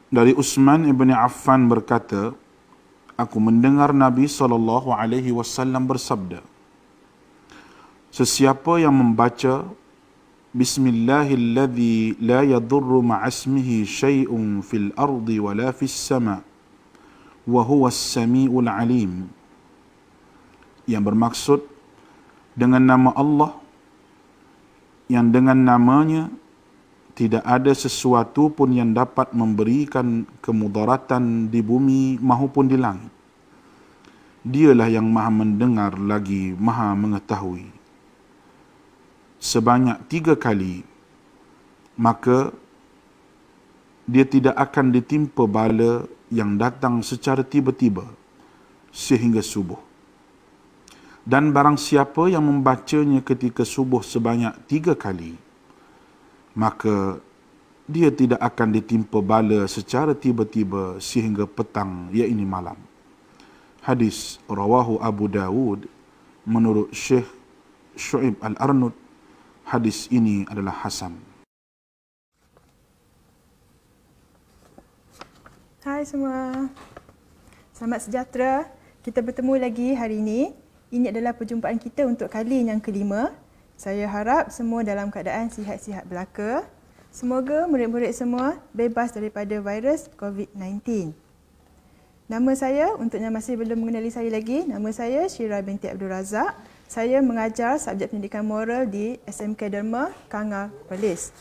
Dari Utsman ibn Affan berkata, aku mendengar Nabi SAW bersabda, sesiapa yang membaca Bismillahilladzi la yadurru ma'asmihi syai'un fil ardi wala fis sama' wa huwas sami'ul alim, yang bermaksud dengan nama Allah yang dengan namanya tidak ada sesuatu pun yang dapat memberikan kemudaratan di bumi maupun di langit. Dialah yang maha mendengar lagi maha mengetahui. Sebanyak 3 kali, maka dia tidak akan ditimpa bala yang datang secara tiba-tiba sehingga subuh. Dan barang siapa yang membacanya ketika subuh sebanyak 3 kali, maka dia tidak akan ditimpa bala secara tiba-tiba sehingga petang, iaitu malam. Hadis rawahu Abu Dawud menurut Syekh Syu'ib Al-Arnud. Hadis ini adalah hasan. Hai semua. Selamat sejahtera. Kita bertemu lagi hari ini. Ini adalah perjumpaan kita untuk kali yang kelima. Saya harap semua dalam keadaan sihat-sihat belaka. Semoga murid-murid semua bebas daripada virus COVID-19. Nama saya, untuk yang masih belum mengenali saya lagi, nama saya Syira binti Abdul Razak. Saya mengajar subjek pendidikan moral di SMK Derma, Kangar, Perlis.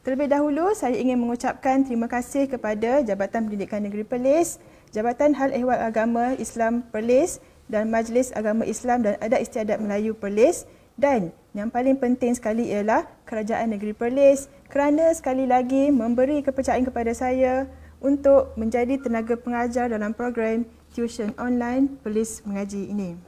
Terlebih dahulu, saya ingin mengucapkan terima kasih kepada Jabatan Pendidikan Negeri Perlis, Jabatan Hal Ehwal Agama Islam Perlis dan Majlis Agama Islam dan Adat Istiadat Melayu Perlis, dan yang paling penting sekali ialah Kerajaan Negeri Perlis kerana sekali lagi memberi kepercayaan kepada saya untuk menjadi tenaga pengajar dalam program tuition online Perlis Mengaji ini.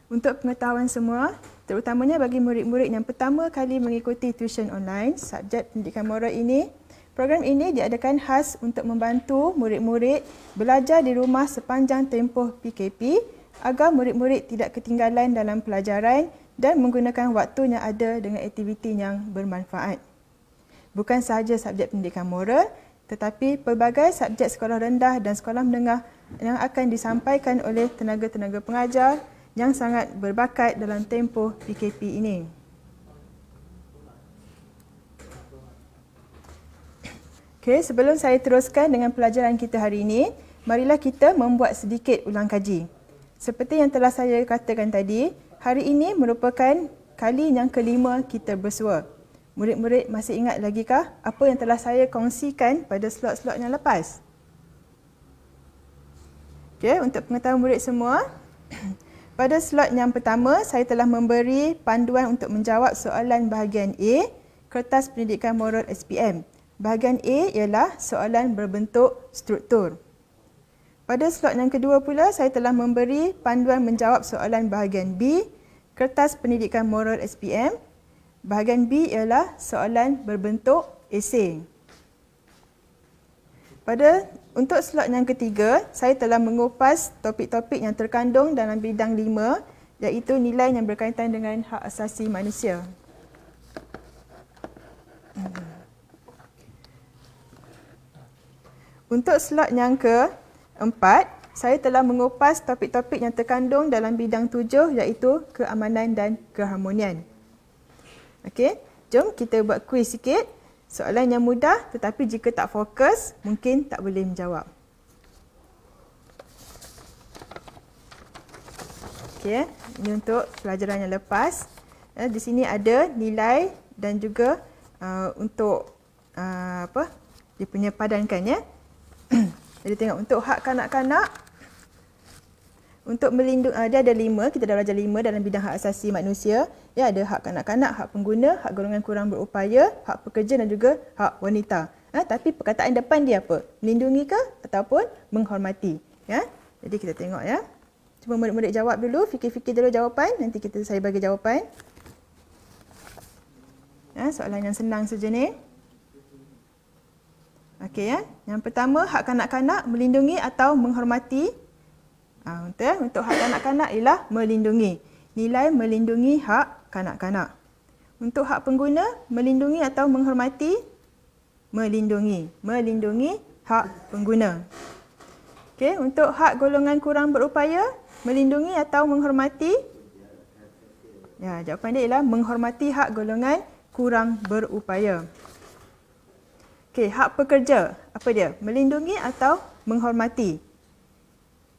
Untuk pengetahuan semua, terutamanya bagi murid-murid yang pertama kali mengikuti tuition online subjek pendidikan moral ini, program ini diadakan khas untuk membantu murid-murid belajar di rumah sepanjang tempoh PKP agar murid-murid tidak ketinggalan dalam pelajaran dan menggunakan waktu yang ada dengan aktiviti yang bermanfaat. Bukan sahaja subjek pendidikan moral, tetapi pelbagai subjek sekolah rendah dan sekolah menengah yang akan disampaikan oleh tenaga-tenaga pengajar yang sangat berbakat dalam tempoh PKP ini. Okey, sebelum saya teruskan dengan pelajaran kita hari ini, marilah kita membuat sedikit ulang kaji. Seperti yang telah saya katakan tadi, hari ini merupakan kali yang kelima kita bersua. Murid-murid masih ingat lagikah apa yang telah saya kongsikan pada slot-slot yang lepas? Okey, untuk pengetahuan murid semua, pada slot yang pertama, saya telah memberi panduan untuk menjawab soalan bahagian A, Kertas Pendidikan Moral SPM. Bahagian A ialah soalan berbentuk struktur. Pada slot yang kedua pula, saya telah memberi panduan menjawab soalan bahagian B, Kertas Pendidikan Moral SPM. Bahagian B ialah soalan berbentuk esei. Untuk slot yang ketiga, saya telah mengupas topik-topik yang terkandung dalam bidang 5, iaitu nilai yang berkaitan dengan hak asasi manusia. Untuk slot yang keempat, saya telah mengupas topik-topik yang terkandung dalam bidang 7, iaitu keamanan dan keharmonian. Okey, jom kita buat kuis sikit. Soalan yang mudah, tetapi jika tak fokus, mungkin tak boleh menjawab. Okey, ini untuk pelajaran yang lepas. Di sini ada nilai dan juga untuk dia punya padankan ya. Jadi tengok untuk hak kanak-kanak, untuk melindungi, dia ada 5, kita dah belajar 5 dalam bidang hak asasi manusia. Ya, ada hak kanak-kanak, hak pengguna, hak golongan kurang berupaya, hak pekerja dan juga hak wanita. Tapi perkataan depan dia apa? Melindungi ke ataupun menghormati? Ya. Jadi kita tengok ya. Cuba murid-murid jawab dulu, fikir-fikir dulu jawapan, nanti saya bagi jawapan. Ya, soalan yang senang saja ni. Okey ya. Yang pertama, hak kanak-kanak melindungi atau menghormati? Untuk hak kanak-kanak ialah melindungi. Nilai melindungi hak kanak-kanak. Untuk hak pengguna, melindungi atau menghormati? melindungi. Melindungi hak pengguna. Okey, untuk hak golongan kurang berupaya, melindungi atau menghormati? Ya, jawapan dia ialah menghormati hak golongan kurang berupaya. Okey, hak pekerja, apa dia? Melindungi atau menghormati?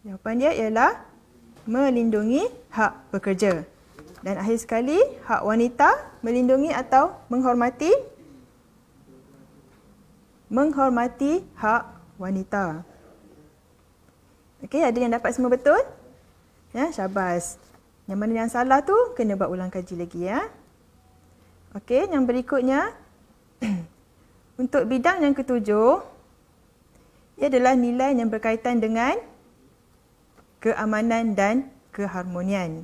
Jawapan dia ialah melindungi hak pekerja. Dan akhir sekali, hak wanita, melindungi atau menghormati? Menghormati hak wanita. Okey, ada yang dapat semua betul? Ya, syabas. Yang mana yang salah tu, kena buat ulang kaji lagi ya. Okey, yang berikutnya. Untuk bidang yang ketujuh, ia adalah nilai yang berkaitan dengan keamanan dan keharmonian.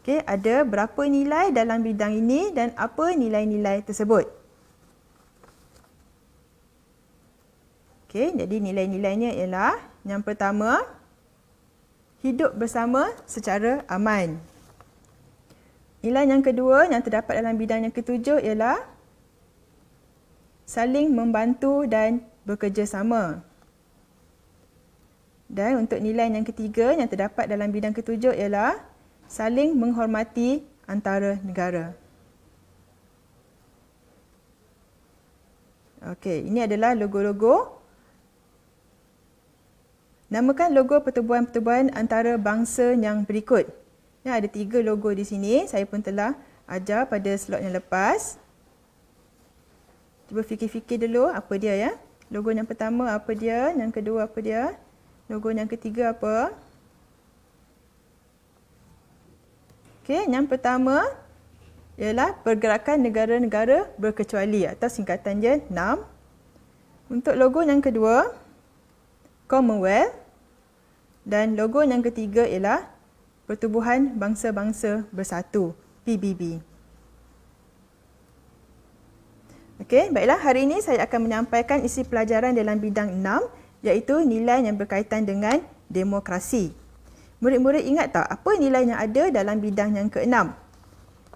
Okey, ada berapa nilai dalam bidang ini dan apa nilai-nilai tersebut? Okey, jadi nilai-nilainya ialah yang pertama, hidup bersama secara aman. Nilai yang kedua yang terdapat dalam bidang yang ketujuh ialah saling membantu dan bekerjasama. Dan untuk nilai yang ketiga yang terdapat dalam bidang ketujuh ialah saling menghormati antara negara. Okey, ini adalah logo-logo. Namakan logo pertubuhan-pertubuhan antara bangsa yang berikut. Ya, ada 3 logo di sini. Saya pun telah ajar pada slot yang lepas. Cuba fikir-fikir dulu apa dia ya. Logo yang pertama apa dia, yang kedua apa dia, logo yang ketiga apa. Okey, yang pertama ialah Pergerakan Negara-Negara Berkecuali atau singkatan dia NAM. Untuk logo yang kedua, Commonwealth, dan logo yang ketiga ialah Pertubuhan Bangsa-Bangsa Bersatu, PBB. Okey, baiklah, hari ini saya akan menyampaikan isi pelajaran dalam bidang 6 iaitu nilai yang berkaitan dengan demokrasi. Murid-murid ingat tak apa nilai yang ada dalam bidang yang ke-6?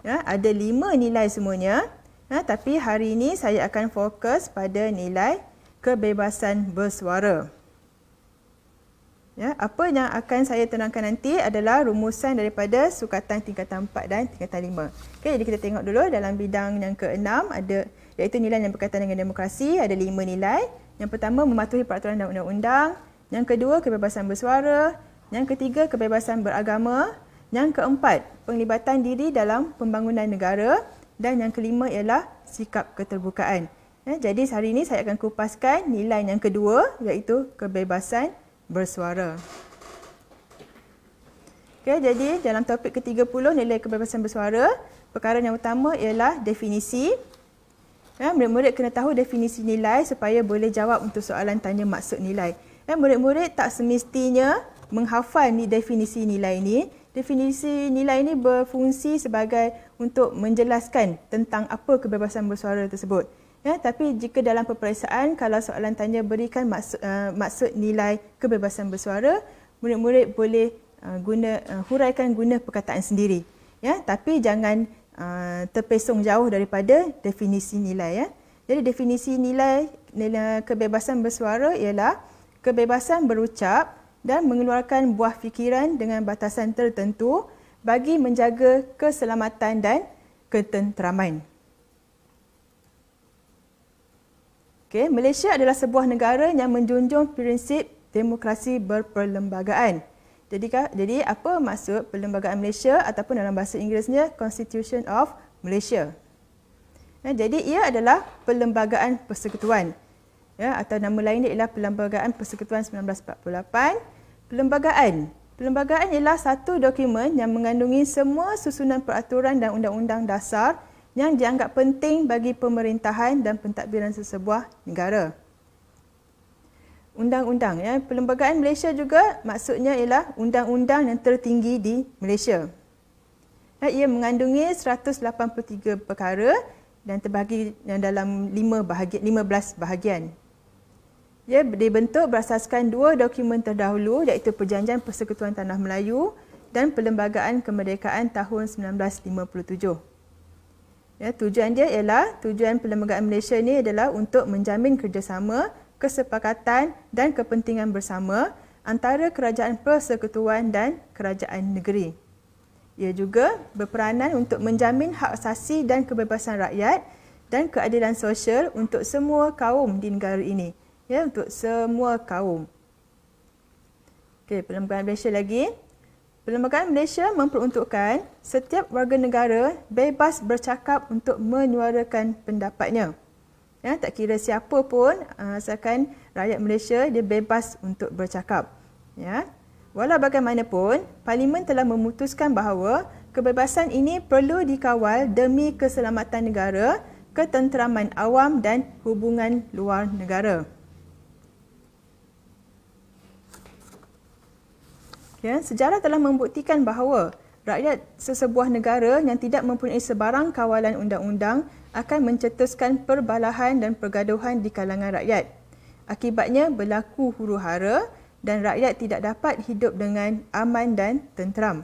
Ya, ada 5 nilai semuanya. Ya, tapi hari ini saya akan fokus pada nilai kebebasan bersuara. Ya, apa yang akan saya terangkan nanti adalah rumusan daripada sukatan tingkatan 4 dan tingkatan 5. Okey, jadi kita tengok dulu dalam bidang yang ke-6 ada iaitu nilai yang berkaitan dengan demokrasi, ada 5 nilai. Yang pertama, mematuhi peraturan dan undang-undang. Yang kedua, kebebasan bersuara. Yang ketiga, kebebasan beragama. Yang keempat, penglibatan diri dalam pembangunan negara. Dan yang kelima ialah sikap keterbukaan. Ya, jadi hari ini saya akan kupaskan nilai yang kedua iaitu kebebasan bersuara. Okay, jadi dalam topik ke-30 nilai kebebasan bersuara, perkara yang utama ialah definisi. Ya, murid-murid kena tahu definisi nilai supaya boleh jawab untuk soalan tanya maksud nilai. Ya, murid-murid tak semestinya menghafal definisi nilai ini. Definisi nilai ini berfungsi sebagai untuk menjelaskan tentang apa kebebasan bersuara tersebut. Ya, tapi jika dalam peperiksaan, kalau soalan tanya berikan maksud nilai kebebasan bersuara, murid-murid boleh huraikan guna perkataan sendiri. Ya, tapi jangan terpesong jauh daripada definisi nilai. Ya. Jadi definisi nilai kebebasan bersuara ialah kebebasan berucap dan mengeluarkan buah fikiran dengan batasan tertentu bagi menjaga keselamatan dan ketenteraman. Okay, Malaysia adalah sebuah negara yang menjunjung prinsip demokrasi berperlembagaan. Jadi apa maksud perlembagaan Malaysia ataupun dalam bahasa Inggerisnya Constitution of Malaysia. Jadi ia adalah perlembagaan persekutuan. Ya, atau nama lain dia ialah Perlembagaan Persekutuan 1948. Perlembagaan ialah satu dokumen yang mengandungi semua susunan peraturan dan undang-undang dasar yang dianggap penting bagi pemerintahan dan pentadbiran sesebuah negara. Undang-undang, ya, Perlembagaan Malaysia juga maksudnya ialah undang-undang yang tertinggi di Malaysia. Ya, ia mengandungi 183 perkara dan terbahagi dalam 15 bahagian. Ia dibentuk berasaskan 2 dokumen terdahulu iaitu Perjanjian Persekutuan Tanah Melayu dan Perlembagaan Kemerdekaan tahun 1957. Ya, tujuan dia ialah, tujuan Perlembagaan Malaysia ni adalah untuk menjamin kerjasama, kesepakatan dan kepentingan bersama antara kerajaan persekutuan dan kerajaan negeri. Ia juga berperanan untuk menjamin hak asasi dan kebebasan rakyat dan keadilan sosial untuk semua kaum di negara ini. Ya, untuk semua kaum. Okey, Perlembagaan Malaysia lagi. Perlembagaan Malaysia memperuntukkan setiap warga negara bebas bercakap untuk menyuarakan pendapatnya. Ya, tak kira siapa pun, asalkan rakyat Malaysia dia bebas untuk bercakap. Ya. Walau bagaimanapun, Parlimen telah memutuskan bahawa kebebasan ini perlu dikawal demi keselamatan negara, ketenteraman awam dan hubungan luar negara. Ya, sejarah telah membuktikan bahawa rakyat sesebuah negara yang tidak mempunyai sebarang kawalan undang-undang akan mencetuskan perbalahan dan pergaduhan di kalangan rakyat. Akibatnya berlaku huru-hara dan rakyat tidak dapat hidup dengan aman dan tenteram.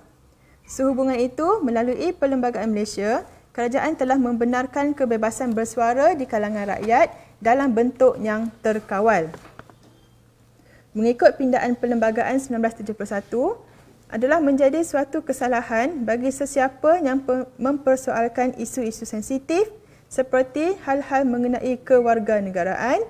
Sehubungan itu, melalui Perlembagaan Malaysia, kerajaan telah membenarkan kebebasan bersuara di kalangan rakyat dalam bentuk yang terkawal. Mengikut pindaan Perlembagaan 1971, adalah menjadi suatu kesalahan bagi sesiapa yang mempersoalkan isu-isu sensitif seperti hal-hal mengenai kewarganegaraan,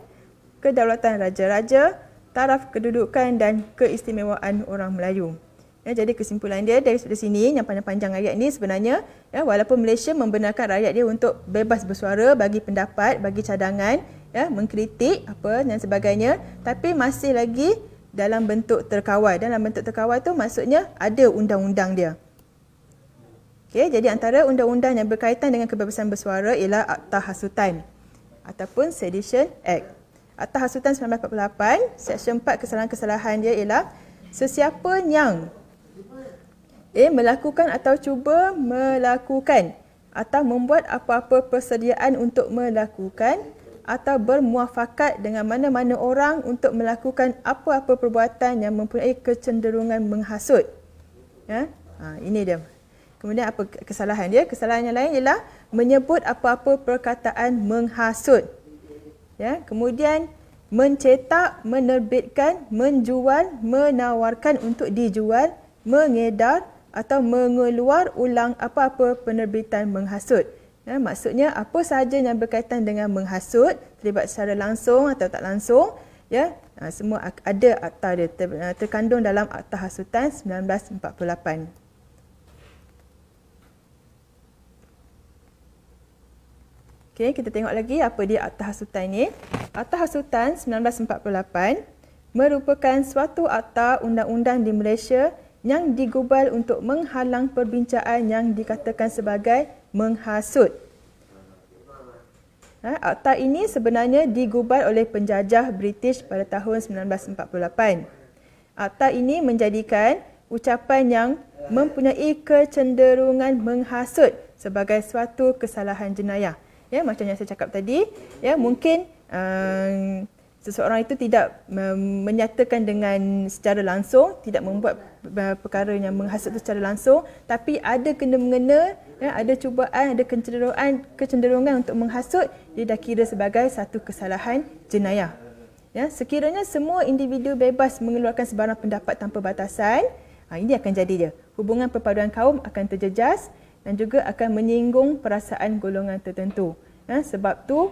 kedaulatan raja-raja, taraf kedudukan dan keistimewaan orang Melayu. Ya, jadi kesimpulan dia dari sini, yang panjang-panjang ayat ini sebenarnya, ya, walaupun Malaysia membenarkan rakyat dia untuk bebas bersuara, bagi pendapat, bagi cadangan, ya, mengkritik apa dan sebagainya, tapi masih lagi dalam bentuk terkawal. Dalam bentuk terkawal tu maksudnya ada undang-undang dia. Okey, jadi antara undang-undang yang berkaitan dengan kebebasan bersuara ialah Akta Hasutan ataupun Sedition Act. Akta Hasutan 1948, Seksyen 4 kesalahan-kesalahan dia ialah sesiapa yang melakukan atau cuba melakukan atau membuat apa-apa persediaan untuk melakukan atau bermuafakat dengan mana-mana orang untuk melakukan apa-apa perbuatan yang mempunyai kecenderungan menghasut. Ya? Ini dia. Kemudian apa kesalahan dia? Kesalahan yang lain ialah menyebut apa-apa perkataan menghasut. Ya? Kemudian mencetak, menerbitkan, menjual, menawarkan untuk dijual, mengedar atau mengeluar ulang apa-apa penerbitan menghasut. Ya, maksudnya apa sahaja yang berkaitan dengan menghasut, terlibat secara langsung atau tak langsung, ya, semua ada akta dia terkandung dalam Akta Hasutan 1948. Okey, kita tengok lagi apa dia Akta Hasutan ini. Akta Hasutan 1948 merupakan suatu akta undang-undang di Malaysia yang digubal untuk menghalang perbincangan yang dikatakan sebagai menghasut. Akta ini sebenarnya digubal oleh penjajah British pada tahun 1948. Akta ini menjadikan ucapan yang mempunyai kecenderungan menghasut sebagai suatu kesalahan jenayah. Ya, macam yang saya cakap tadi, ya, mungkin seseorang itu tidak menyatakan dengan secara langsung, tidak membuat perkara yang menghasut itu secara langsung, tapi ada kena-mengena, ya, ada cubaan, ada kecenderungan untuk menghasut, dia dah kira sebagai satu kesalahan jenayah. Ya, sekiranya semua individu bebas mengeluarkan sebarang pendapat tanpa batasan, ini akan jadi dia. Hubungan perpaduan kaum akan terjejas dan juga akan menyinggung perasaan golongan tertentu. Ya, sebab tu,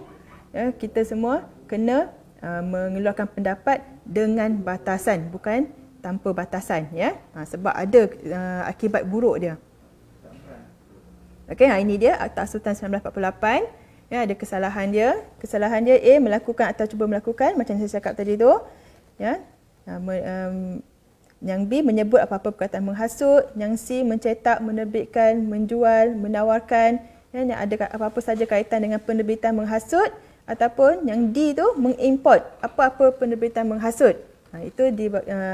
ya, kita semua kena mengeluarkan pendapat dengan batasan, bukan tanpa batasan, ya. Sebab ada akibat buruk dia. Okey, ini dia Akta Hasutan 1948. Ya, ada kesalahan dia. Kesalahan dia A, melakukan atau cuba melakukan, macam saya cakap tadi tu. Ya. Yang B, menyebut apa-apa perkataan menghasut. Yang C, mencetak, menerbitkan, menjual, menawarkan. Ya, yang ada apa-apa saja kaitan dengan penerbitan menghasut. Ataupun yang D tu, mengimport apa-apa penerbitan menghasut. Itu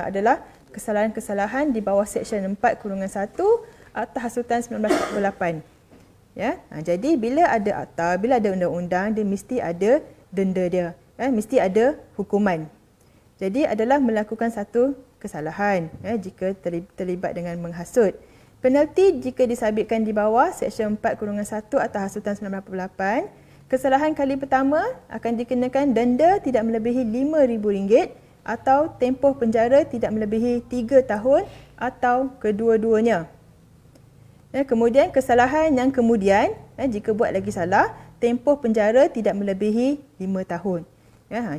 adalah kesalahan-kesalahan di bawah Seksyen 4/1 Akta Hasutan 1948. Ya, jadi bila ada akta, bila ada undang-undang, dia mesti ada denda dia. Ya, mesti ada hukuman. Jadi adalah melakukan satu kesalahan, ya, jika terlibat dengan menghasut. Penalti jika disabitkan di bawah Seksyen 4-1 atau Hasutan 1988, kesalahan kali pertama akan dikenakan denda tidak melebihi RM5,000 atau tempoh penjara tidak melebihi 3 tahun atau kedua-duanya. Kemudian kesalahan yang kemudian, jika buat lagi salah, tempoh penjara tidak melebihi 5 tahun.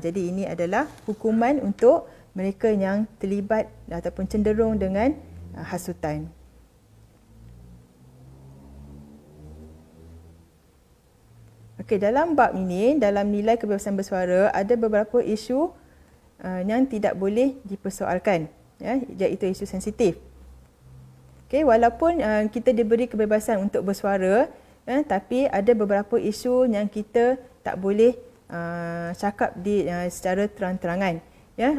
Jadi ini adalah hukuman untuk mereka yang terlibat ataupun cenderung dengan hasutan. Okey, dalam bab ini, dalam nilai kebebasan bersuara, ada beberapa isu yang tidak boleh dipersoalkan, iaitu isu sensitif. Okey, walaupun kita diberi kebebasan untuk bersuara, tapi ada beberapa isu yang kita tak boleh cakap secara terang-terangan,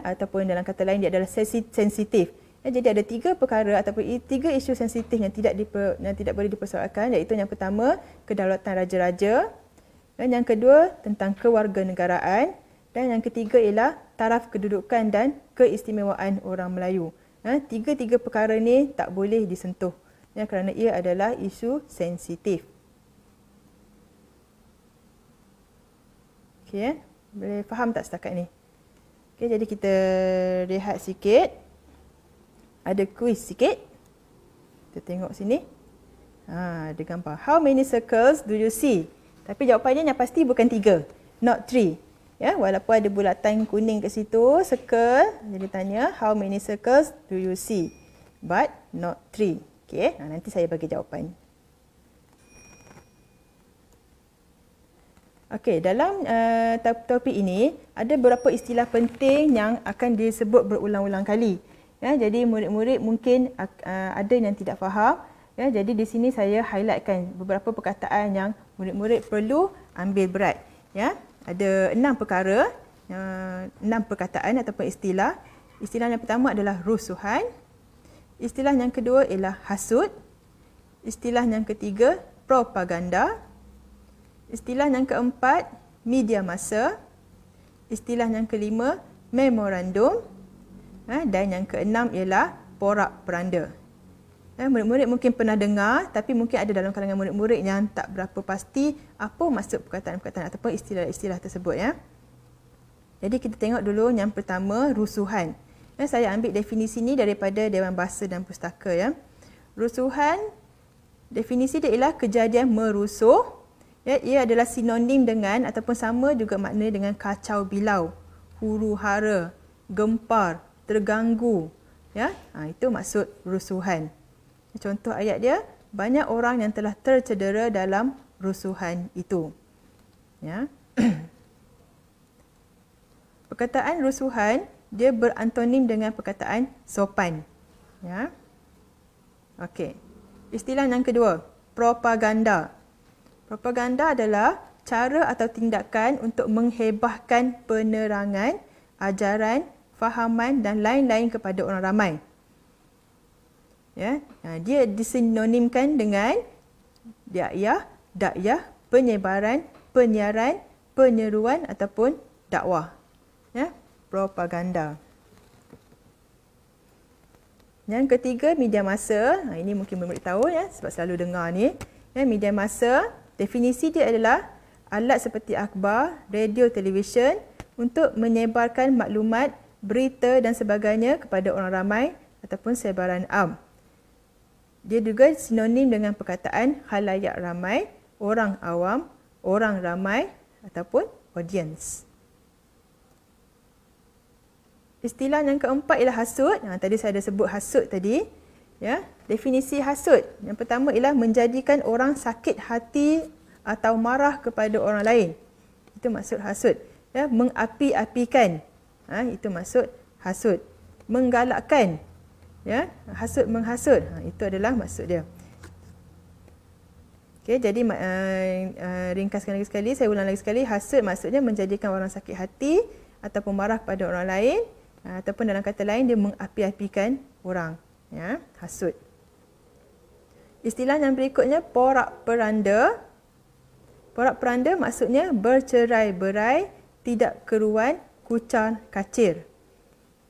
ataupun dalam kata lain dia adalah sensitif. Jadi ada 3 perkara ataupun 3 isu sensitif yang tidak boleh dipersoalkan, iaitu yang pertama, kedaulatan raja-raja. Dan yang kedua, tentang kewarganegaraan. Dan yang ketiga ialah taraf kedudukan dan keistimewaan orang Melayu. 3 perkara ni tak boleh disentuh, kerana ia adalah isu sensitif. Okey, boleh faham tak setakat ni? Okey, jadi kita rehat sikit. Ada kuis sikit. Kita tengok sini. Ada gambar. How many circles do you see? Tapi jawapannya yang pasti bukan 3, not 3. Walaupun ada bulatan kuning kat situ, circle, jadi tanya how many circles do you see? But not 3. Okey, nanti saya bagi jawapan. Okey, dalam topik ini ada beberapa istilah penting yang akan disebut berulang-ulang kali. Jadi murid-murid mungkin ada yang tidak faham. Jadi di sini saya highlightkan beberapa perkataan yang murid-murid perlu ambil berat. Ada 6 perkara, 6 perkataan ataupun istilah. Istilah yang pertama adalah rusuhan. Istilah yang kedua ialah hasut. Istilah yang ketiga, propaganda. Istilah yang keempat, media massa. Istilah yang kelima, memorandum. Dan yang keenam ialah porak-peranda. Murid-murid mungkin pernah dengar, tapi mungkin ada dalam kalangan murid-murid yang tak berapa pasti apa maksud perkataan-perkataan ataupun istilah-istilah tersebut. Jadi kita tengok dulu yang pertama, rusuhan. Saya ambil definisi ini daripada Dewan Bahasa dan Pustaka. Rusuhan, definisi dia ialah kejadian merusuh. Ia adalah sinonim dengan ataupun sama juga makna dengan kacau bilau, huru-hara, gempar, terganggu. Itu maksud rusuhan. Contoh ayat dia, banyak orang yang telah tercedera dalam rusuhan itu. Perkataan rusuhan, dia berantonim dengan perkataan sopan. Okey. Istilah yang kedua, propaganda. Propaganda adalah cara atau tindakan untuk menghebahkan penerangan, ajaran, fahaman dan lain-lain kepada orang ramai. Dia disinonimkan dengan dakwah, penyebaran, penyiaran, penyeruan ataupun dakwah. Propaganda. Yang ketiga, media massa. Ini mungkin murid tahu sebab selalu dengar ni. Media massa, definisi dia adalah alat seperti akhbar, radio, televisyen untuk menyebarkan maklumat, berita dan sebagainya kepada orang ramai ataupun sebaran am. Dia juga sinonim dengan perkataan khalayak ramai, orang awam, orang ramai ataupun audience. Istilah yang keempat ialah hasut. Tadi saya ada sebut hasut tadi. Definisi hasut. Yang pertama ialah menjadikan orang sakit hati atau marah kepada orang lain. Itu maksud hasut. Mengapi-apikan. Itu maksud hasut. Menggalakkan. Hasut menghasut. Itu adalah maksud dia. Okey, jadi ringkaskan lagi sekali, saya ulang lagi sekali. Hasut maksudnya menjadikan orang sakit hati ataupun marah kepada orang lain, ataupun dalam kata lain dia mengapi-apikan orang. Hasut. Istilah yang berikutnya, porak-peranda. Porak-peranda maksudnya bercerai-berai, tidak keruan, kucar-kacir.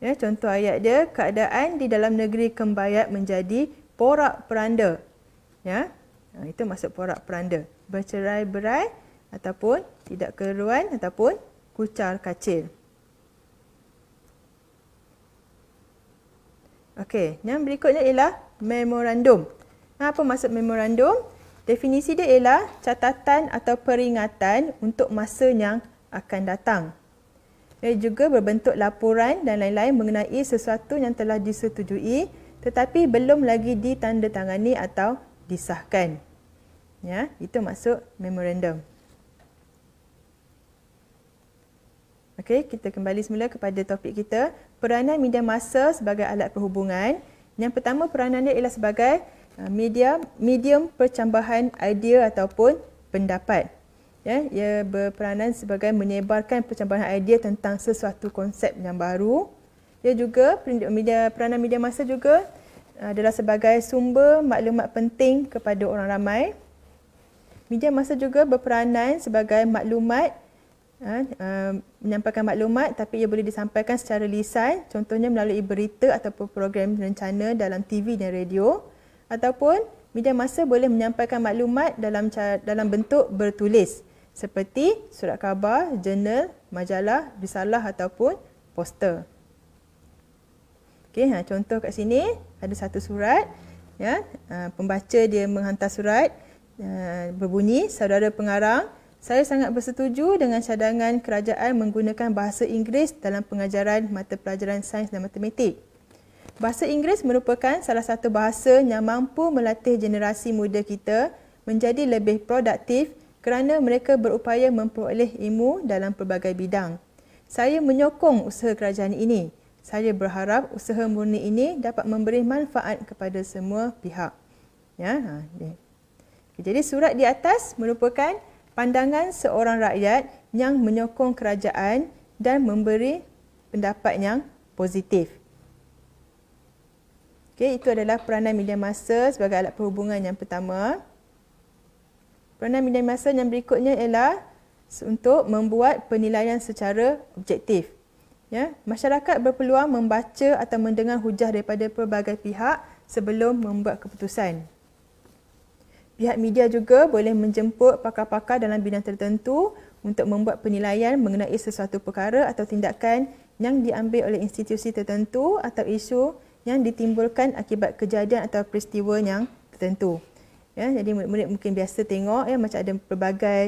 Contoh ayat dia, keadaan di dalam negeri Kembayat menjadi porak-peranda. Ya. Itu maksud porak-peranda. Bercerai-berai ataupun tidak keruan ataupun kucar kacir. Okey, yang berikutnya ialah memorandum. Apa maksud memorandum? Definisi dia ialah catatan atau peringatan untuk masa yang akan datang. Ia juga berbentuk laporan dan lain-lain mengenai sesuatu yang telah disetujui tetapi belum lagi ditandatangani atau disahkan. Ya, itu maksud memorandum. Okey, kita kembali semula kepada topik kita, peranan media massa sebagai alat perhubungan. Yang pertama, peranan dia ialah sebagai medium percambahan idea ataupun pendapat. Ya, ia berperanan sebagai menyebarkan percambahan idea tentang sesuatu konsep yang baru. Ia juga peranan media massa juga adalah sebagai sumber maklumat penting kepada orang ramai. Media massa juga berperanan sebagai maklumat, menyampaikan maklumat tapi ia boleh disampaikan secara lisan, contohnya melalui berita ataupun program rencana dalam TV dan radio. Ataupun media massa boleh menyampaikan maklumat dalam bentuk bertulis seperti surat khabar, jurnal, majalah, risalah ataupun poster. Okey, contoh kat sini ada satu surat, ya, pembaca dia menghantar surat berbunyi, saudara pengarang, saya sangat bersetuju dengan cadangan kerajaan menggunakan bahasa Inggeris dalam pengajaran mata pelajaran sains dan matematik. Bahasa Inggeris merupakan salah satu bahasa yang mampu melatih generasi muda kita menjadi lebih produktif kerana mereka berupaya memperoleh ilmu dalam pelbagai bidang. Saya menyokong usaha kerajaan ini. Saya berharap usaha murni ini dapat memberi manfaat kepada semua pihak. Ya, jadi surat di atas merupakan pandangan seorang rakyat yang menyokong kerajaan dan memberi pendapat yang positif. Okey, itu adalah peranan media massa sebagai alat perhubungan yang pertama. Peranan media massa yang berikutnya ialah untuk membuat penilaian secara objektif. Ya, masyarakat berpeluang membaca atau mendengar hujah daripada pelbagai pihak sebelum membuat keputusan. Pihak media juga boleh menjemput pakar-pakar dalam bidang tertentu untuk membuat penilaian mengenai sesuatu perkara atau tindakan yang diambil oleh institusi tertentu atau isu yang ditimbulkan akibat kejadian atau peristiwa yang tertentu. Ya, jadi murid-murid mungkin biasa tengok ya, macam ada pelbagai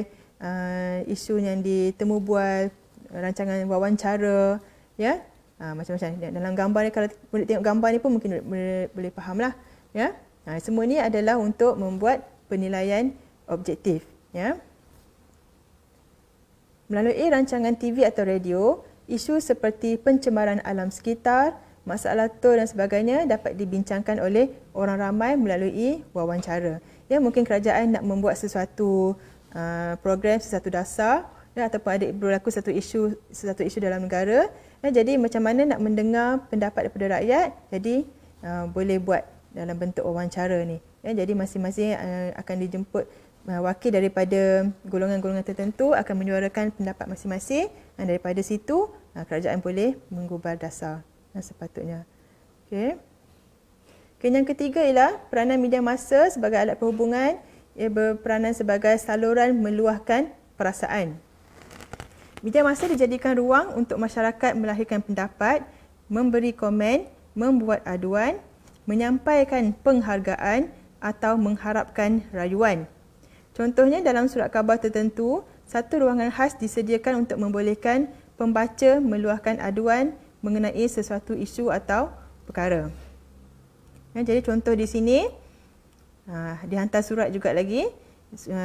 isu yang ditemu bual, rancangan wawancara, ya, macam-macam. Dalam gambar ni, kalau murid tengok gambar ni pun mungkin boleh fahamlah. Ya, semua ni adalah untuk membuat penilaian objektif. Ya. Melalui rancangan TV atau radio, isu seperti pencemaran alam sekitar, masalah tol dan sebagainya dapat dibincangkan oleh orang ramai melalui wawancara. Ya, mungkin kerajaan nak membuat sesuatu program, sesuatu dasar, ya, ataupun ada berlaku sesuatu isu dalam negara. Ya, jadi macam mana nak mendengar pendapat daripada rakyat, jadi boleh buat dalam bentuk wawancara ni. Ya, jadi masing-masing akan dijemput wakil daripada golongan-golongan tertentu akan menyuarakan pendapat masing-masing, dan daripada situ kerajaan boleh menggubal dasar sepatutnya. Okey. Yang ketiga ialah peranan media massa sebagai alat perhubungan. Ia berperanan sebagai saluran meluahkan perasaan. Media massa dijadikan ruang untuk masyarakat melahirkan pendapat, memberi komen, membuat aduan, menyampaikan penghargaan atau mengharapkan rayuan. Contohnya dalam surat khabar tertentu, satu ruangan khas disediakan untuk membolehkan pembaca meluahkan aduan mengenai sesuatu isu atau perkara. Ya, jadi contoh di sini, dihantar surat juga lagi.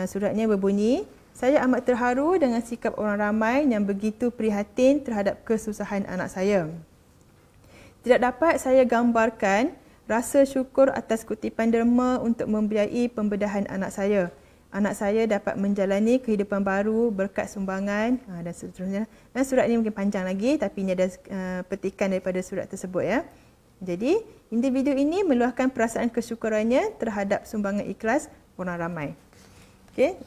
Suratnya berbunyi, saya amat terharu dengan sikap orang ramai yang begitu prihatin terhadap kesusahan anak saya. Tidak dapat saya gambarkan rasa syukur atas kutipan derma untuk membiayai pembedahan anak saya. Anak saya dapat menjalani kehidupan baru berkat sumbangan dan seterusnya. Dan surat ini mungkin panjang lagi, tapi ini ada petikan daripada surat tersebut. Ya. Jadi, individu ini meluahkan perasaan kesyukurannya terhadap sumbangan ikhlas orang ramai. Okay.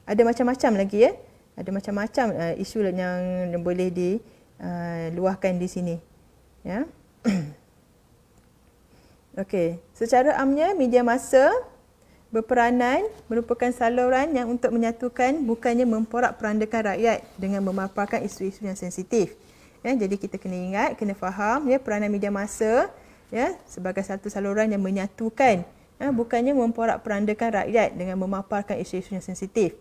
Ada macam-macam lagi. Ya. Ada macam-macam isu yang boleh diluahkan di sini. Ya. Okey, secara amnya media massa berperanan merupakan saluran yang untuk menyatukan, bukannya memporak-perandakan rakyat dengan memaparkan isu-isu yang sensitif. Ya, jadi kita kena ingat, kena faham ya, peranan media massa ya, sebagai satu saluran yang menyatukan, ya, bukannya memporak-perandakan rakyat dengan memaparkan isu-isu yang sensitif.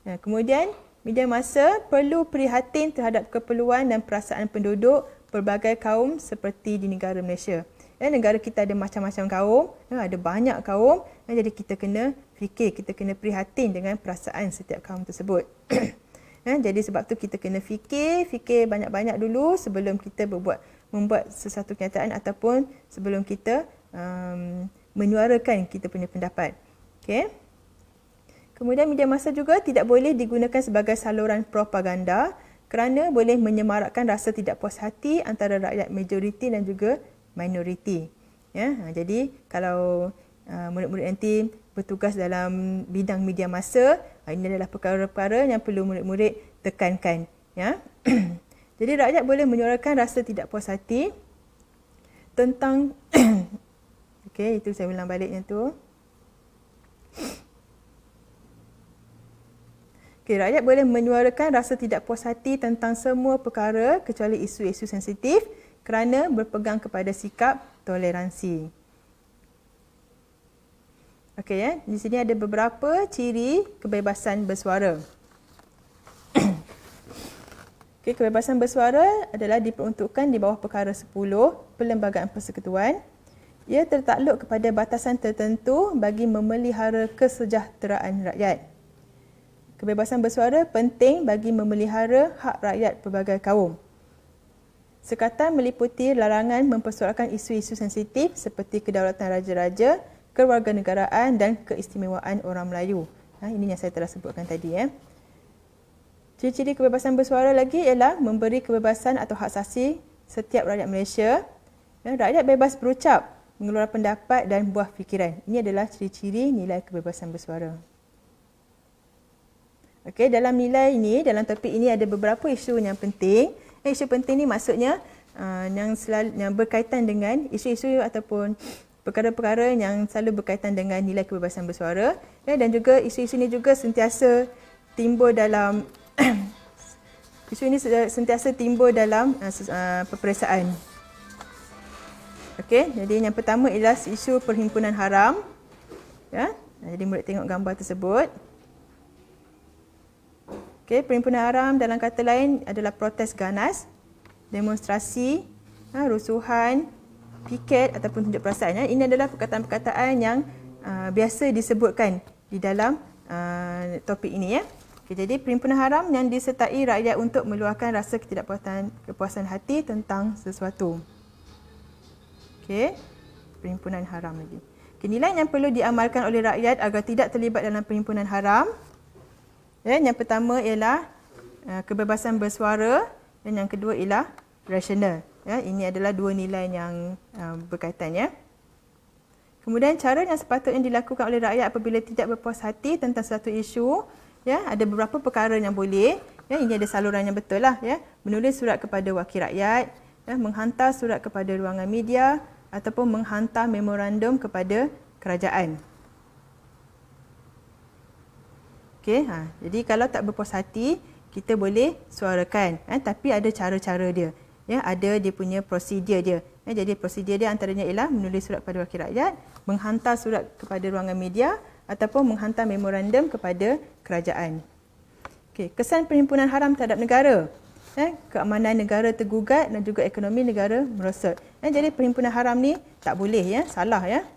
Ya, kemudian media massa perlu prihatin terhadap keperluan dan perasaan penduduk pelbagai kaum seperti di negara Malaysia. Ya, negara kita ada macam-macam kaum, ya, ada banyak kaum, ya, jadi kita kena fikir, kita kena prihatin dengan perasaan setiap kaum tersebut. Ya, jadi sebab tu kita kena fikir banyak-banyak dulu sebelum kita membuat sesuatu kenyataan ataupun sebelum kita menyuarakan kita punya pendapat. Okay. Kemudian media massa juga tidak boleh digunakan sebagai saluran propaganda kerana boleh menyemarakkan rasa tidak puas hati antara rakyat majoriti dan juga minoriti. Ya, jadi kalau murid-murid nanti bertugas dalam bidang media massa, ini adalah perkara-perkara yang perlu murid-murid tekankan. Ya. Jadi rakyat boleh menyuarakan rasa tidak puas hati tentang okey, itu saya ulang baliknya tu. Okey, rakyat boleh menyuarakan rasa tidak puas hati tentang semua perkara kecuali isu-isu sensitif kerana berpegang kepada sikap toleransi. Okey ya, di sini ada beberapa ciri kebebasan bersuara. Okey, kebebasan bersuara adalah diperuntukkan di bawah perkara 10 Perlembagaan Persekutuan. Ia tertakluk kepada batasan tertentu bagi memelihara kesejahteraan rakyat. Kebebasan bersuara penting bagi memelihara hak rakyat pelbagai kaum. Sekatan meliputi larangan mempersoalkan isu-isu sensitif seperti kedaulatan raja-raja, kewarganegaraan dan keistimewaan orang Melayu. Ini yang saya telah sebutkan tadi. Ciri-ciri kebebasan bersuara lagi ialah memberi kebebasan atau hak asasi setiap rakyat Malaysia. Rakyat bebas berucap, mengeluarkan pendapat dan buah fikiran. Ini adalah ciri-ciri nilai kebebasan bersuara. Okey, dalam nilai ini, dalam topik ini ada beberapa isu yang penting. Isu penting ni maksudnya yang berkaitan dengan isu-isu ataupun perkara-perkara yang selalu berkaitan dengan nilai kebebasan bersuara, ya, dan juga isu-isu ini juga sentiasa timbul dalam peperiksaan. Okey, jadi yang pertama ialah isu perhimpunan haram. Ya, jadi murid tengok gambar tersebut. Okay, perhimpunan haram dalam kata lain adalah protes ganas, demonstrasi, rusuhan, piket ataupun tunjuk perasaan. Ini adalah perkataan-perkataan yang biasa disebutkan di dalam topik ini. Okay, jadi perhimpunan haram yang disertai rakyat untuk meluahkan rasa kepuasan hati tentang sesuatu. Okay, perhimpunan haram lagi. Okay, nilai yang perlu diamalkan oleh rakyat agar tidak terlibat dalam perhimpunan haram. Ya, yang pertama ialah kebebasan bersuara dan yang kedua ialah rasional. Ya, ini adalah dua nilai yang berkaitan. Ya. Kemudian cara yang sepatutnya dilakukan oleh rakyat apabila tidak berpuas hati tentang satu isu, ya, ada beberapa perkara yang boleh. Ya, ini ada saluran yang betul lah. Ya. Menulis surat kepada wakil rakyat, ya, menghantar surat kepada ruangan media ataupun menghantar memorandum kepada kerajaan. Okay, jadi kalau tak berpuas hati, kita boleh suarakan, tapi ada cara-cara dia. Ya, ada dia punya prosedur dia. Ya, jadi prosedur dia antaranya ialah menulis surat kepada wakil rakyat, menghantar surat kepada ruangan media ataupun menghantar memorandum kepada kerajaan. Okay, kesan perhimpunan haram terhadap negara. Ya, keamanan negara tergugat dan juga ekonomi negara merosot. Ya, jadi perhimpunan haram ni tak boleh, ya, salah, ya.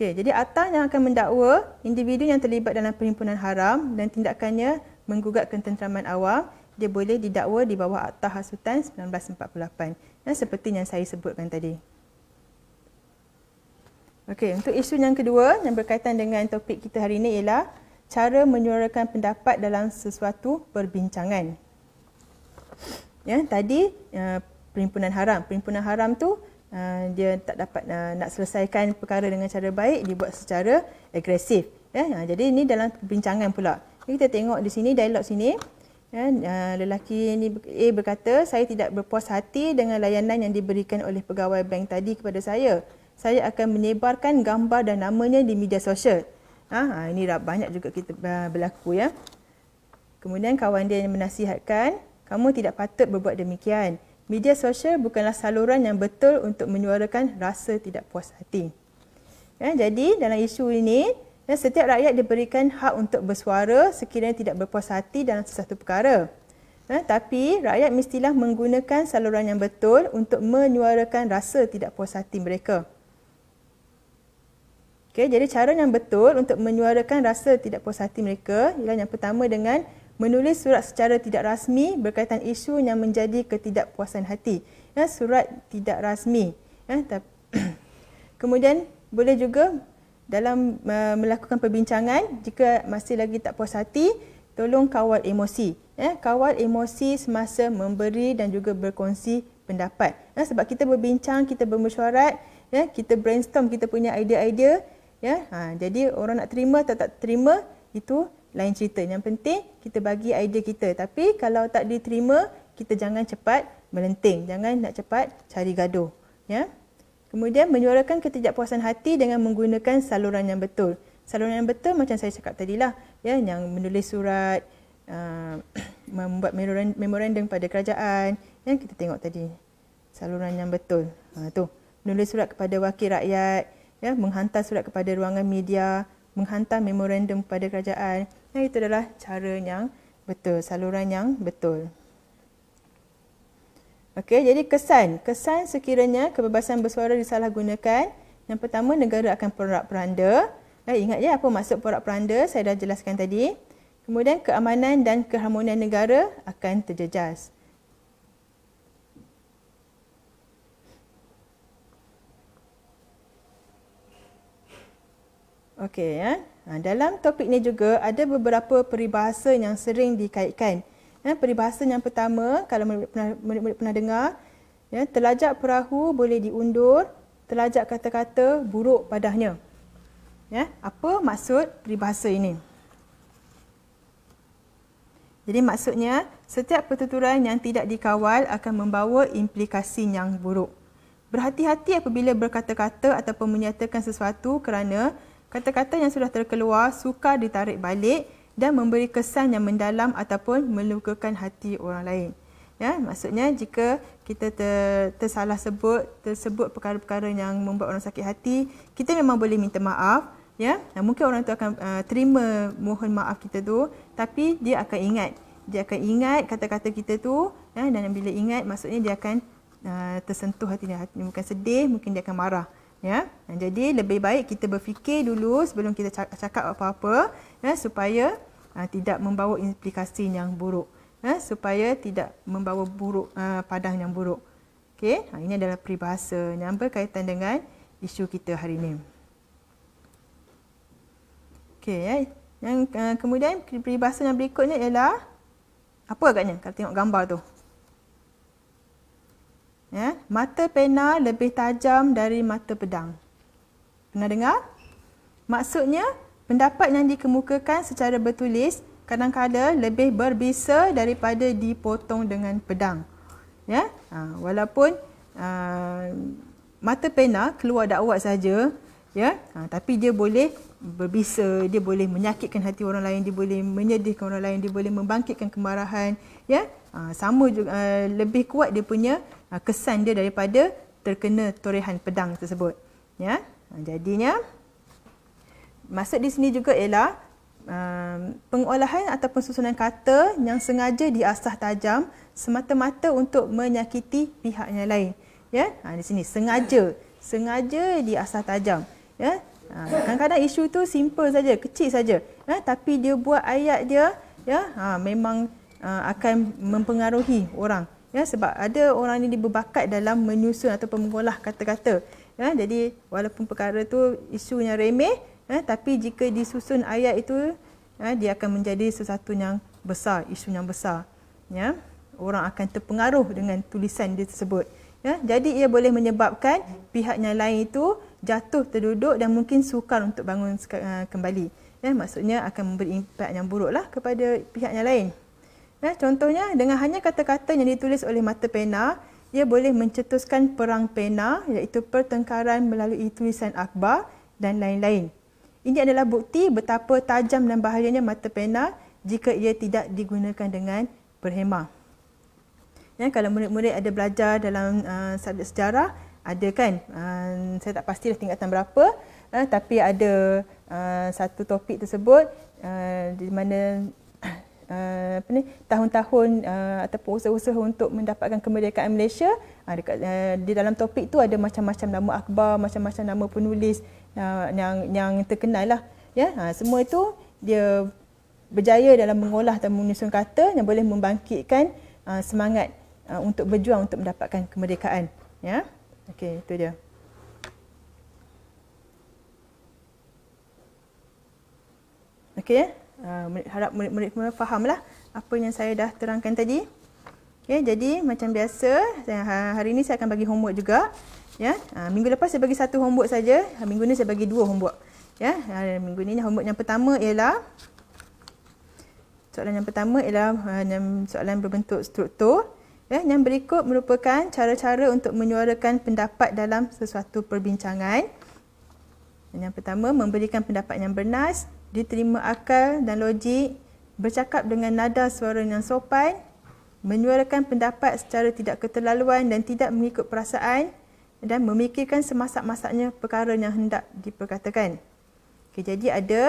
Okay, jadi akta yang akan mendakwa individu yang terlibat dalam perhimpunan haram dan tindakannya menggugat ketenteraman awam, dia boleh didakwa di bawah Akta Hasutan 1948. Ya, seperti yang saya sebutkan tadi. Okey, untuk isu yang kedua yang berkaitan dengan topik kita hari ini ialah cara menyuarakan pendapat dalam sesuatu perbincangan. Ya, tadi perhimpunan haram. Perhimpunan haram tu dia tak dapat nak selesaikan perkara dengan cara baik, dibuat secara agresif. Ya, jadi ini dalam perbincangan pula. Kita tengok di sini, dialog sini. Ya, lelaki ini A berkata, saya tidak berpuas hati dengan layanan yang diberikan oleh pegawai bank tadi kepada saya. saya akan menyebarkan gambar dan namanya di media sosial. Ini dah banyak juga kita berlaku ya. Kemudian kawan dia yang menasihatkan, kamu tidak patut berbuat demikian. Media sosial bukanlah saluran yang betul untuk menyuarakan rasa tidak puas hati. Jadi dalam isu ini, setiap rakyat diberikan hak untuk bersuara sekiranya tidak berpuas hati dalam sesuatu perkara. Tapi rakyat mestilah menggunakan saluran yang betul untuk menyuarakan rasa tidak puas hati mereka. Jadi cara yang betul untuk menyuarakan rasa tidak puas hati mereka ialah yang pertama dengan menulis surat secara tidak rasmi berkaitan isu yang menjadi ketidakpuasan hati. Surat tidak rasmi. Kemudian boleh juga dalam melakukan perbincangan, jika masih lagi tak puas hati, tolong kawal emosi. Kawal emosi semasa memberi dan juga berkongsi pendapat. Sebab kita berbincang, kita bermesyuarat, kita brainstorm, kita punya idea-idea. Jadi orang nak terima atau tak terima, itu lain cerita. Yang penting kita bagi idea kita. Tapi kalau tak diterima, kita jangan cepat melenting. Jangan nak cepat cari gaduh. Kemudian menyuarakan ketidakpuasan hati dengan menggunakan saluran yang betul. Saluran yang betul macam saya cakap tadilah, yang menulis surat, membuat memorandum pada kerajaan, yang kita tengok tadi. Saluran yang betul. Tu, menulis surat kepada wakil rakyat, menghantar surat kepada ruangan media, menghantar memorandum kepada kerajaan. Itu adalah cara yang betul, saluran yang betul. Jadi kesan sekiranya kebebasan bersuara disalahgunakan. Yang pertama, negara akan porak-poranda. Ingat apa maksud porak-poranda, saya dah jelaskan tadi. Kemudian keamanan dan keharmonian negara akan terjejas. Dalam topik ini juga ada beberapa peribahasa yang sering dikaitkan. Peribahasa yang pertama, kalau murid-murid pernah dengar, telajak perahu boleh diundur, telajak kata-kata buruk padahnya. Apa maksud peribahasa ini? Jadi maksudnya, setiap pertuturan yang tidak dikawal akan membawa implikasi yang buruk. Berhati-hati apabila berkata-kata ataupun menyatakan sesuatu kerana kata-kata yang sudah terkeluar sukar ditarik balik dan memberi kesan yang mendalam ataupun melukakan hati orang lain. Maksudnya jika kita tersalah tersebut perkara-perkara yang membuat orang sakit hati, kita memang boleh minta maaf. Mungkin orang tu akan terima mohon maaf kita tu, tapi dia akan ingat kata-kata kita tu, dan bila ingat maksudnya dia akan tersentuh hatinya, mungkin sedih, mungkin dia akan marah. Jadi lebih baik kita berfikir dulu sebelum kita cakap apa-apa, supaya tidak membawa implikasi yang buruk, supaya tidak membawa padang yang buruk. Ini adalah peribahasa yang berkaitan dengan isu kita hari ini. Yang kemudian peribahasa yang berikutnya ialah apa agaknya kalau tengok gambar tu? Mata pena lebih tajam dari mata pedang. Pernah dengar? Maksudnya, pendapat yang dikemukakan secara bertulis kadang-kadang lebih berbisa daripada dipotong dengan pedang. Walaupun mata pena keluar dakwat saja, tapi dia boleh berbisa, dia boleh menyakitkan hati orang lain, dia boleh menyedihkan orang lain, dia boleh membangkitkan kemarahan. Sama juga, lebih kuat dia punya kesan dia daripada terkena torehan pedang tersebut. Jadinya maksud di sini juga ialah pengolahan ataupun susunan kata yang sengaja diasah tajam semata-mata untuk menyakiti pihak yang lain. Di sini sengaja diasah tajam. Kadang-kadang isu tu simple saja, kecil saja, tapi dia buat ayat dia memang akan mempengaruhi orang. Sebab ada orang ini berbakat dalam menyusun ataupun mengolah kata-kata. Jadi walaupun perkara tu isunya remeh, tapi jika disusun ayat itu, dia akan menjadi sesuatu yang besar, isu yang besar. Orang akan terpengaruh dengan tulisan dia tersebut. Jadi ia boleh menyebabkan pihak yang lain itu jatuh terduduk dan mungkin sukar untuk bangun kembali. Maksudnya akan memberi impak yang buruklah kepada pihak yang lain. Contohnya dengan hanya kata-kata yang ditulis oleh mata pena ia boleh mencetuskan perang pena iaitu pertengkaran melalui tulisan akhbar dan lain-lain. Ini adalah bukti betapa tajam dan bahayanya mata pena jika ia tidak digunakan dengan berhemah. Ya, kalau murid-murid ada belajar dalam subjek sejarah, ada kan, saya tak pastilah tingkatan berapa, tapi ada satu topik tersebut di mana tahun-tahun ataupun usaha-usaha untuk mendapatkan kemerdekaan Malaysia, di dalam topik tu ada macam-macam nama akhbar, macam-macam nama penulis yang terkenal lah. Ya, semua itu dia berjaya dalam mengolah dan menyusun kata yang boleh membangkitkan semangat untuk berjuang untuk mendapatkan kemerdekaan. Ya, okey, itu dia. Okey, harap murid-murid semua fahamlah apa yang saya dah terangkan tadi. Okey, jadi macam biasa, hari ini saya akan bagi homework juga. Ya, minggu lepas saya bagi satu homework saja, minggu ni saya bagi dua homework. Ya, minggu ni homework yang pertama ialah soalan soalan berbentuk struktur. Ya, yang berikut merupakan cara-cara untuk menyuarakan pendapat dalam sesuatu perbincangan. Yang pertama, memberikan pendapat yang bernas, diterima akal dan logik, bercakap dengan nada suara yang sopan, menyuarakan pendapat secara tidak keterlaluan dan tidak mengikut perasaan, dan memikirkan semasak-masaknya perkara yang hendak diperkatakan. Okay, jadi ada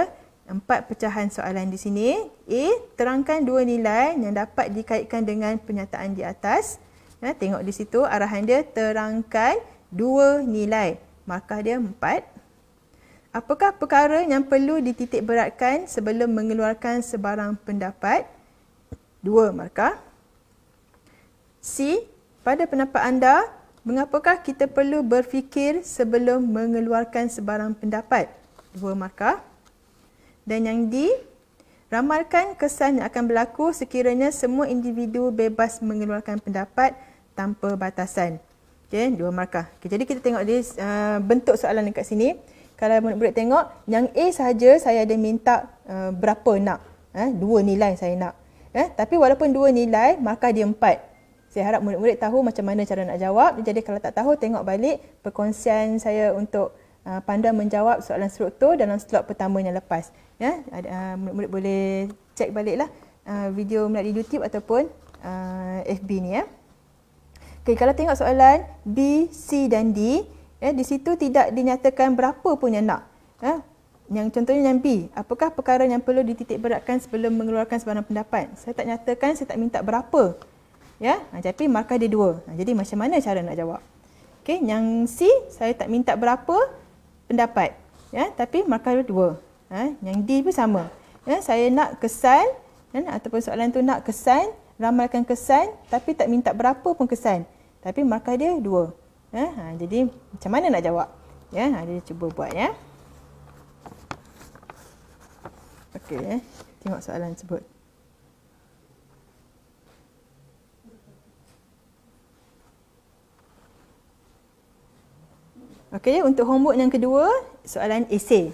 4 pecahan soalan di sini. A, terangkan 2 nilai yang dapat dikaitkan dengan pernyataan di atas. Ya, tengok di situ arahan dia, terangkan 2 nilai. Markah dia 4. Apakah perkara yang perlu dititik beratkan sebelum mengeluarkan sebarang pendapat? 2 markah. C, pada pendapat anda, mengapakah kita perlu berfikir sebelum mengeluarkan sebarang pendapat? 2 markah. Dan yang D, ramalkan kesan yang akan berlaku sekiranya semua individu bebas mengeluarkan pendapat tanpa batasan. Okey, 2 markah. Okay, jadi kita tengok dia bentuk soalan dekat sini. Kalau murid-murid tengok, yang A sahaja saya ada minta berapa nak. 2 nilai saya nak. Tapi walaupun 2 nilai, markah dia 4. Saya harap murid-murid tahu macam mana cara nak jawab. Jadi kalau tak tahu, tengok balik perkongsian saya untuk pandai menjawab soalan struktur dalam slot pertama yang lepas. Ya, murid-murid boleh cek baliklah video melalui YouTube ataupun FB ni ya. Okey, kalau tengok soalan B, C dan D, ya, di situ tidak dinyatakan berapa pun yang nak. Ya. Yang contohnya yang B, apakah perkara yang perlu dititik beratkan sebelum mengeluarkan sebarang pendapat? Saya tak nyatakan, saya tak minta berapa. Ya, tapi markah dia 2. Jadi macam mana cara nak jawab? Okey, yang C, saya tak minta berapa pendapat. Ya, tapi markah dia 2. Yang D pun sama. Ya, saya nak kesan, ataupun soalan tu nak kesan, ramalkan kesan, tapi tak minta berapa pun kesan. Tapi markah dia 2. Jadi macam mana nak jawab? Ya, dia cuba buat ya. Okey, tengok soalan tersebut. Okey, untuk homework yang kedua, soalan esei.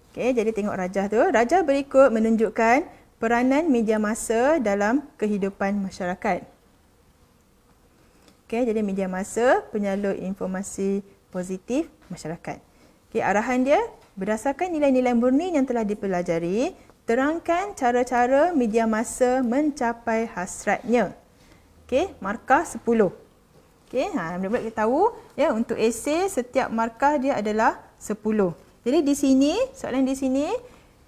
Okey, jadi tengok rajah tu. Rajah berikut menunjukkan peranan media massa dalam kehidupan masyarakat. Okey, jadi media massa penyalur informasi positif masyarakat. Okey, arahan dia berdasarkan nilai-nilai murni yang telah dipelajari, terangkan cara-cara media massa mencapai hasratnya. Okey, markah 10. Okey, murid-murid kita tahu ya, untuk esei setiap markah dia adalah 10. Jadi di sini, soalan di sini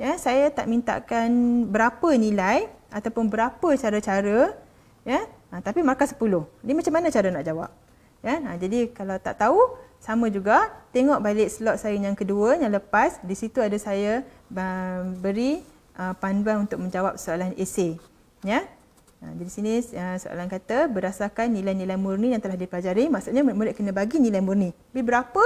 ya, saya tak mintakan berapa nilai ataupun berapa cara-cara ya, tapi markah 10. Jadi macam mana cara nak jawab? Ya, jadi kalau tak tahu, sama juga, tengok balik slot saya yang kedua yang lepas, di situ ada saya beri panduan untuk menjawab soalan esei. Ya. Jadi sini soalan kata berdasarkan nilai-nilai murni yang telah dipelajari, maksudnya murid kena bagi nilai murni. Tapi berapa?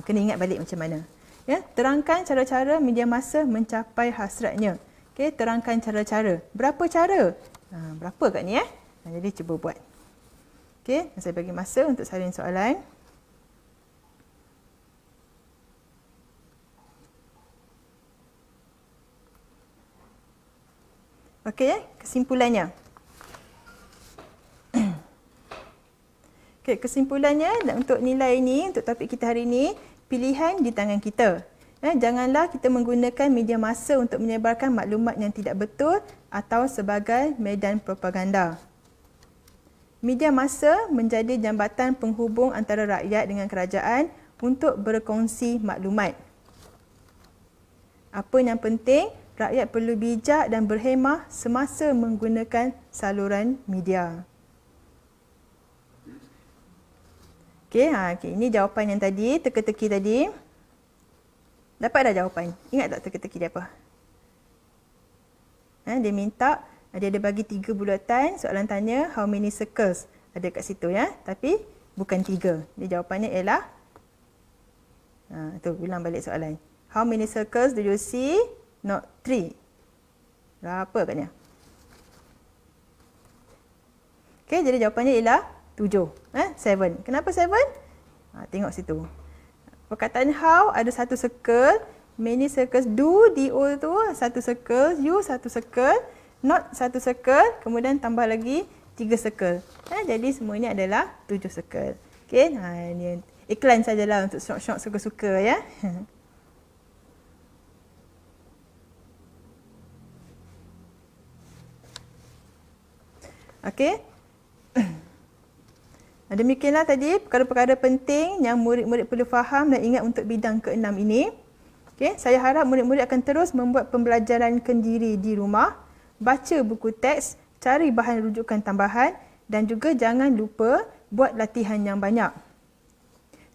Kena ingat balik macam mana. Ya, terangkan cara-cara media massa mencapai hasratnya. Okey, terangkan cara-cara. Berapa cara? Berapa kat ni ya? Jadi cuba buat. Okey, saya bagi masa untuk salin soalan. Okey, kesimpulannya. Okay, kesimpulannya untuk nilai ini, untuk topik kita hari ini, pilihan di tangan kita. Janganlah kita menggunakan media massa untuk menyebarkan maklumat yang tidak betul atau sebagai medan propaganda. Media massa menjadi jambatan penghubung antara rakyat dengan kerajaan untuk berkongsi maklumat. Apa yang penting, rakyat perlu bijak dan berhemah semasa menggunakan saluran media. Okey, ini jawapan yang tadi, teka-teki tadi. Dapat dah jawapan? Ingat tak teka-teki dia apa? Dia minta, dia ada bagi 3 bulatan, soalan tanya how many circles ada kat situ ya, tapi bukan 3. Dia jawapannya ialah tu, ulang balik soalan. How many circles do you see? Not 3. Berapa katnya? Okey, jadi jawapannya ialah 7. 7. Kenapa 7? Tengok situ. Perkataan how ada 1 circle, many circles, do, tu 1 circle, you 1 circle, not 1 circle, kemudian tambah lagi 3 circle. Jadi semua ini adalah 7 circle. Okey, ini iklan sajalah untuk syok-syok suka-suka ya. Okey. Demikianlah tadi perkara-perkara penting yang murid-murid perlu faham dan ingat untuk bidang ke-6 ini. Okey, saya harap murid-murid akan terus membuat pembelajaran kendiri di rumah, baca buku teks, cari bahan rujukan tambahan dan juga jangan lupa buat latihan yang banyak.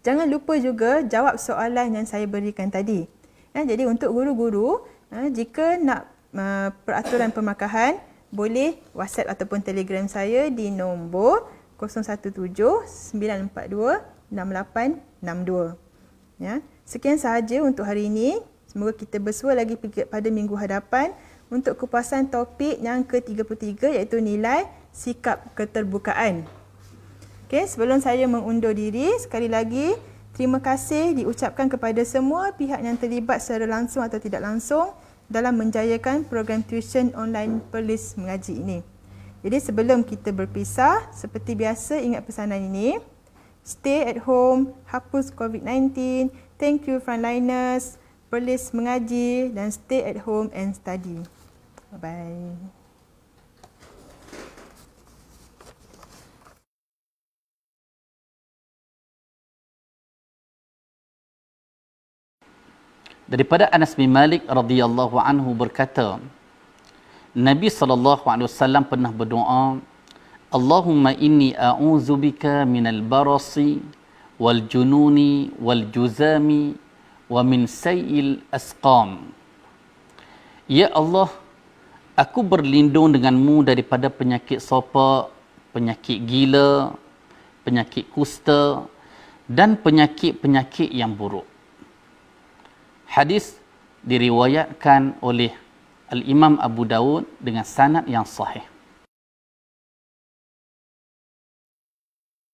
Jangan lupa juga jawab soalan yang saya berikan tadi. Jadi untuk guru-guru, jika nak peraturan pemarkahan, boleh WhatsApp ataupun Telegram saya di nombor 017-942-6862. Ya. Sekian sahaja untuk hari ini. Semoga kita bersua lagi pada minggu hadapan untuk kupasan topik yang ke-33 iaitu nilai sikap keterbukaan. Okey, sebelum saya mengundur diri, sekali lagi terima kasih diucapkan kepada semua pihak yang terlibat secara langsung atau tidak langsung dalam menjayakan program tuition online Perlis Mengaji ini. Jadi sebelum kita berpisah, seperti biasa ingat pesanan ini. Stay at home, hapus COVID-19, thank you frontliners, Perlis Mengaji dan stay at home and study. Bye-bye. Daripada Anas bin Malik radhiyallahu anhu berkata, Nabi SAW pernah berdoa, Allahumma inni a'udzubika minal barasi wal jununi wal juzami wa min sayil asqam. Ya Allah, aku berlindung denganmu daripada penyakit sopak, penyakit gila, penyakit kusta dan penyakit-penyakit yang buruk. Hadis diriwayatkan oleh Al-Imam Abu Dawud dengan sanad yang sahih.